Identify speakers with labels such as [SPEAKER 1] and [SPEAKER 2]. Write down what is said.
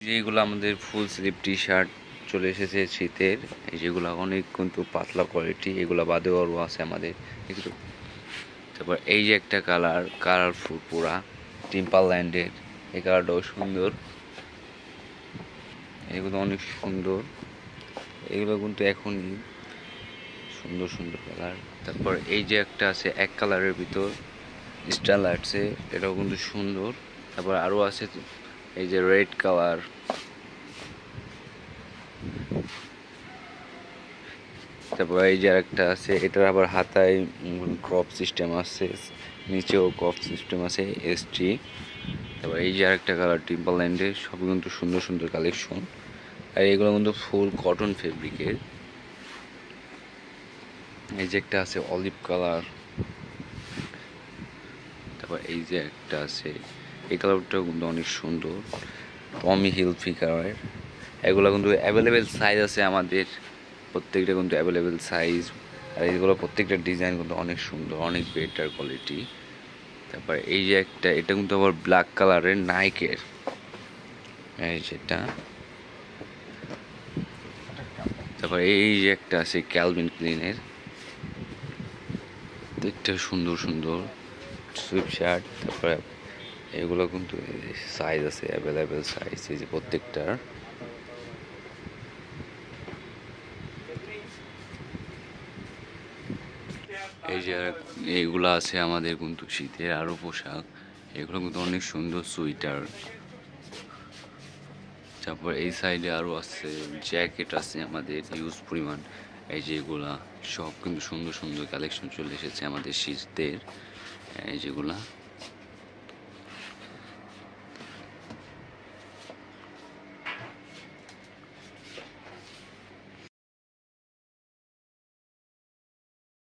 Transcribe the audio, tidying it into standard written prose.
[SPEAKER 1] যেগুলো আমাদের full sleeve T shirt চলে এসেছে শীতের, এই যেগুলো অনেক কিন্তু পাতলা কোয়ালিটি, এগুলো বাদেও আরও আছে আমাদের একটু। তারপর এই যে একটা কালারফুল পুরা টিম্পাল ল্যান্ডের, এই কালারটাও সুন্দর, এগুলো অনেক সুন্দর, এগুলো কিন্তু এখনই সুন্দর সুন্দর কালার। তারপর এই যে একটা আছে এক কালারের ভিতর স্টাইল আর্টসে, এটাও কিন্তু সুন্দর। তারপর আরও আছে এই যে রেড কালার, তারপর এই যে একটা আছে, এটার আবার হাতায় ক্রপ সিস্টেম আছে, নিচেও ক্রপ সিস্টেম আছে এসটি। তারপর এই যে আরেকটা কালার টিম্পাল ল্যান্ডের, সব কিন্তু সুন্দর সুন্দর কালেকশন, আর এগুলো কিন্তু ফুল কটন ফেব্রিকের। এই যে একটা আছে অলিভ কালার, তারপর এই যে একটা আছে, এই কালারটাও কিন্তু অনেক সুন্দর, টমি হিলফিগারের। এগুলো কিন্তু অ্যাভেলেবেল সাইজ আছে আমাদের, প্রত্যেকটা কিন্তু অ্যাভেলেবেল সাইজ, আর এইগুলো প্রত্যেকটা ডিজাইন কিন্তু অনেক সুন্দর, অনেক বেটার কোয়ালিটি। তারপর এই যে একটা, এটা কিন্তু আবার ব্ল্যাক কালারের নাইকের, এই যেটা। তারপর এই যে একটা আছে ক্যালভিন ক্লিনের, একটা সুন্দর সুন্দর সুইপ শার্ট। তারপরে এগুলো কিন্তু সাইজ আছে অ্যাভেলেবেল সাইজ, এই যে প্রত্যেকটার। এই যে এইগুলো আছে আমাদের কিন্তু শীতের আরও পোশাক, এগুলো কিন্তু অনেক সুন্দর সুইটার। তারপর এই সাইডে আরও আছে জ্যাকেট আছে আমাদের ইউজ পরিমাণ, এই যে এগুলা সব কিন্তু সুন্দর সুন্দর কালেকশন চলে এসেছে আমাদের শীতের, এই যেগুলা।